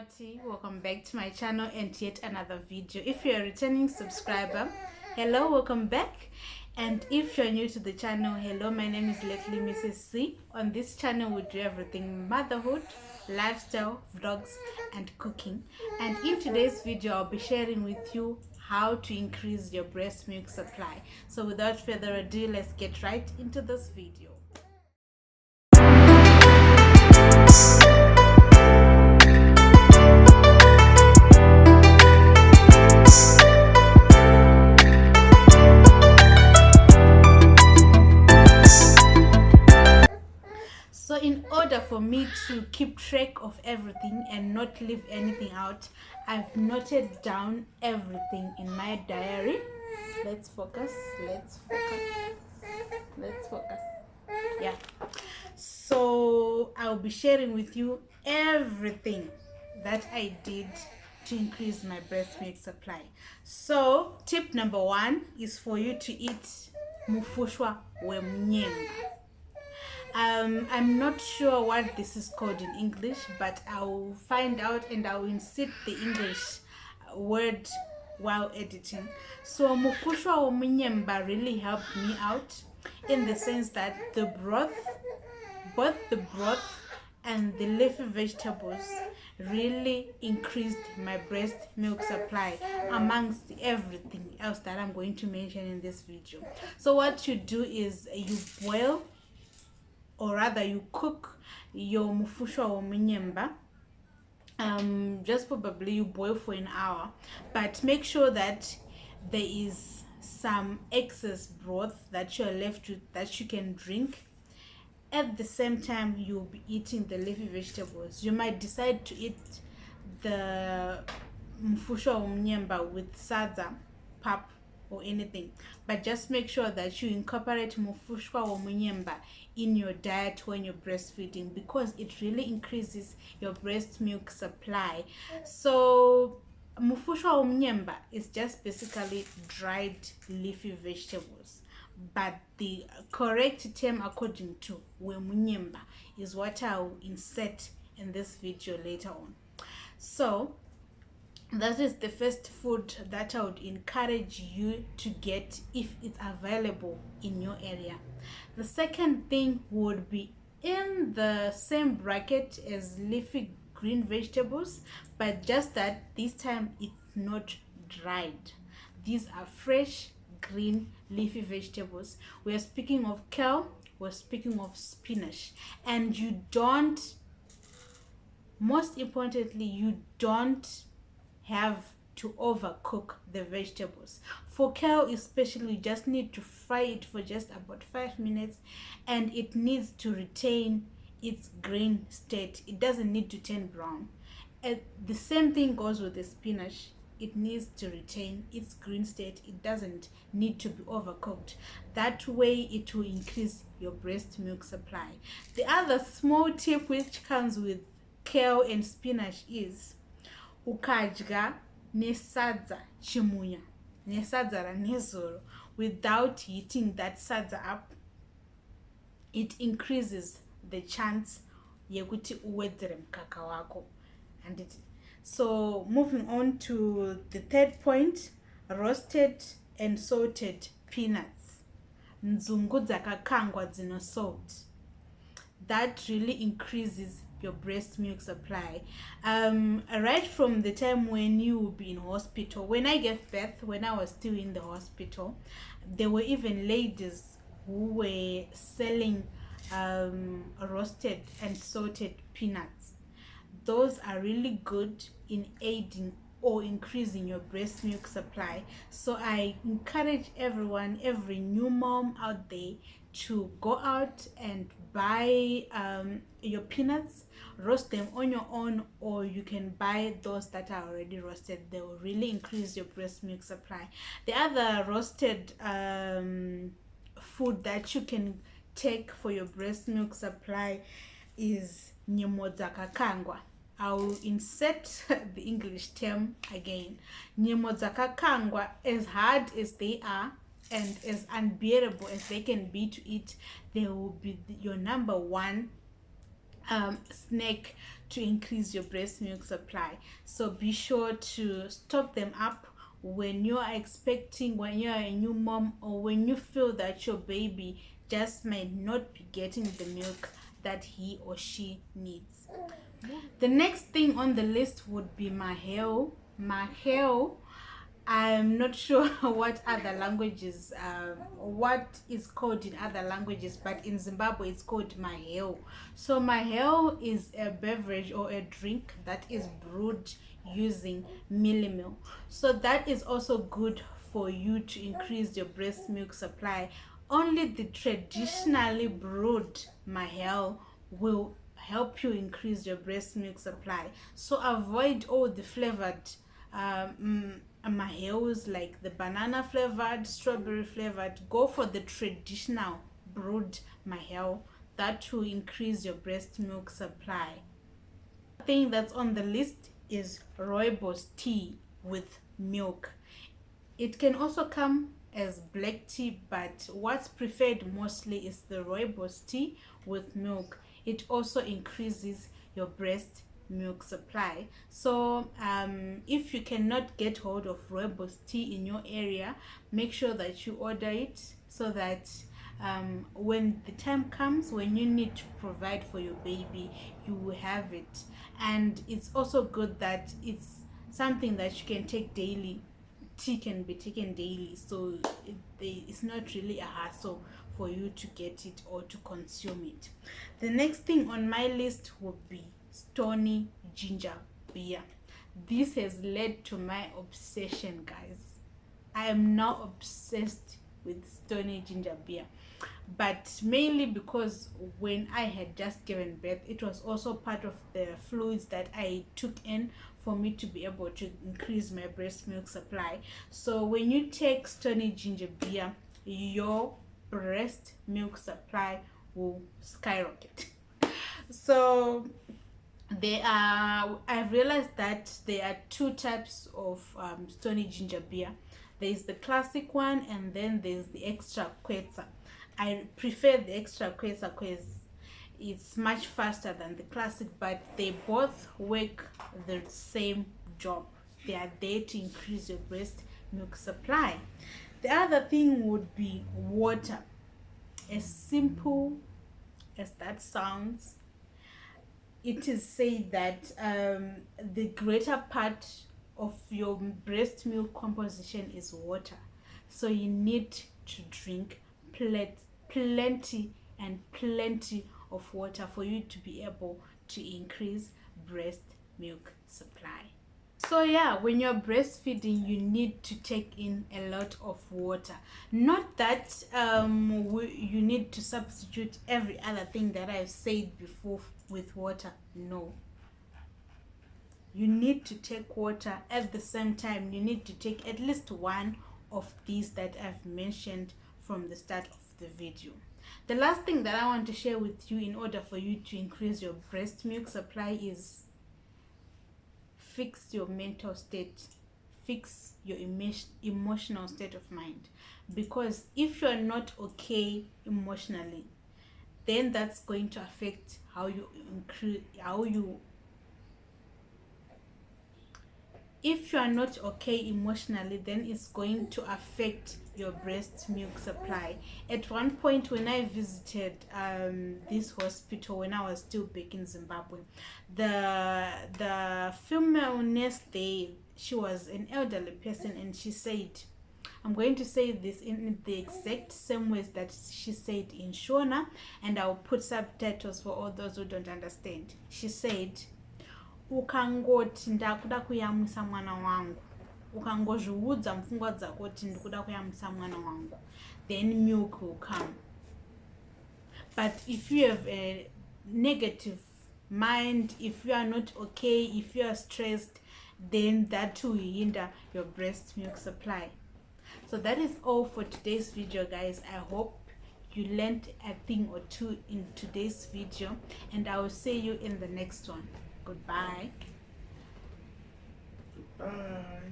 Party, welcome back to my channel and yet another video. If you're a returning subscriber, hello, welcome back. And if you're new to the channel, hello, my name is lately Mrs. C. On this channel we do everything motherhood, lifestyle, vlogs and cooking. And in today's video I'll be sharing with you how to increase your breast milk supply. So without further ado, let's get right into this video. So in order for me to keep track of everything and not leave anything out, I've noted down everything in my diary. Let's focus. Yeah. So I'll be sharing with you everything that I did to increase my breast milk supply. So tip number 1 is for you to eat mufushwa wemnyenga. I'm not sure what this is called in English, but I'll find out and I'll insert the English word while editing. So mufushwa womunyemba really helped me out in the sense that the broth, both the broth and the leafy vegetables really increased my breast milk supply amongst everything else that I'm going to mention in this video. So what you do is you boil, or rather you cook your mufushwa womunyemba. Just probably you boil for an hour, but make sure that there is some excess broth that you're left with that you can drink. At the same time you'll be eating the leafy vegetables. You might decide to eat the mufushwa womunyemba with sadza, pap or anything, but just make sure that you incorporate mufushwa womunyemba in your diet when you're breastfeeding, because it really increases your breast milk supply. So mufushwa womunyemba is just basically dried leafy vegetables, but the correct term according to wemunyemba is what I'll insert in this video later on. So that is the first food that I would encourage you to get if it's available in your area. The second thing would be in the same bracket as leafy green vegetables, but just that this time it's not dried. These are fresh green leafy vegetables. We're speaking of kale, we're speaking of spinach, and you don't, most importantly, you don't have to overcook the vegetables. For kale especially, you just need to fry it for just about 5 minutes and it needs to retain its green state. It doesn't need to turn brown. And the same thing goes with the spinach. It needs to retain its green state. It doesn't need to be overcooked. That way it will increase your breast milk supply. The other small tip which comes with kale and spinach is ukadya nesadza chimunya, nesadza ranezoro, without heating that sadza up, it increases the chance yekuti uwedzere mkaka wako. And it, so moving on to the third point, roasted and salted peanuts, nzungu dzakakangwa dzino salt. That really increases your breast milk supply. Right from the time when you will be in hospital. When I gave birth, when I was still in the hospital, there were even ladies who were selling roasted and salted peanuts. Those are really good in aiding or increasing your breast milk supply. So I encourage everyone, every new mom out there, to go out and buy your peanuts, roast them on your own, or you can buy those that are already roasted. They will really increase your breast milk supply. The other roasted food that you can take for your breast milk supply is nyimo dzakakangwa. I'll insert the English term again. Nyimo dzakakangwa, as hard as they are and as unbearable as they can be to eat, they will be your number one snack to increase your breast milk supply. So be sure to stock them up when you are expecting, when you are a new mom, or when you feel that your baby just might not be getting the milk that he or she needs. The next thing on the list would be maheo. Maheo, I'm not sure what other languages, what is called in other languages, but in Zimbabwe it's called maheo. So maheo is a beverage or a drink that is brewed using milk. So that is also good for you to increase your breast milk supply. Only the traditionally brewed maheo will help you increase your breast milk supply. So avoid all the flavored maheos, like the banana flavored, strawberry flavored. Go for the traditional brewed maheo. That will increase your breast milk supply. The thing that's on the list is rooibos tea with milk. It can also come as black tea, but what's preferred mostly is the rooibos tea with milk. It also increases your breast milk supply. So if you cannot get hold of rooibos tea in your area, make sure that you order it, so that when the time comes when you need to provide for your baby, you will have it. And it's also good that it's something that you can take daily. Tea can be taken daily, so it's not really a hassle for you to get it or to consume it. The next thing on my list would be stony ginger beer. This has led to my obsession, guys. I am now obsessed with stony ginger beer, but mainly because when I had just given birth, it was also part of the fluids that I took in for me to be able to increase my breast milk supply. So when you take stony ginger beer, your breast milk supply will skyrocket. So I've realized that there are two types of stony ginger beer. There's the classic one, and then there's the extra quetza. I prefer the extra quetza because it's much faster than the classic, but they both work the same job. They are there to increase your breast milk supply. The other thing would be water. As simple as that sounds, it is said that the greater part of your breast milk composition is water. So you need to drink plenty and plenty of water for you to be able to increase breast milk supply. So yeah, when you're breastfeeding, you need to take in a lot of water. Not that you need to substitute every other thing that I've said before with water. No, you need to take water. At the same time, you need to take at least one of these that I've mentioned from the start of the video. The last thing that I want to share with you in order for you to increase your breast milk supply is fix your mental state, fix your emotional state of mind. Because if you're not okay emotionally, then that's going to affect how you if you are not okay emotionally, then it's going to affect your breast milk supply. At one point when I visited this hospital when I was still back in Zimbabwe, the female nurse there, she was an elderly person, and she said, I'm going to say this in the exact same ways that she said in Shona, and I'll put subtitles for all those who don't understand. She said, ukangoti ndakuda kuyamwisa mwana wangu, ukangozviudza mupfungwa dzako kuti ndikuda kuyamwisa mwana wangu, then milk will come. But if you have a negative mind, if you are not okay, if you are stressed, then that will hinder your breast milk supply. So that is all for today's video, guys. I hope you learned a thing or two in today's video, and I will see you in the next one. Goodbye. Goodbye.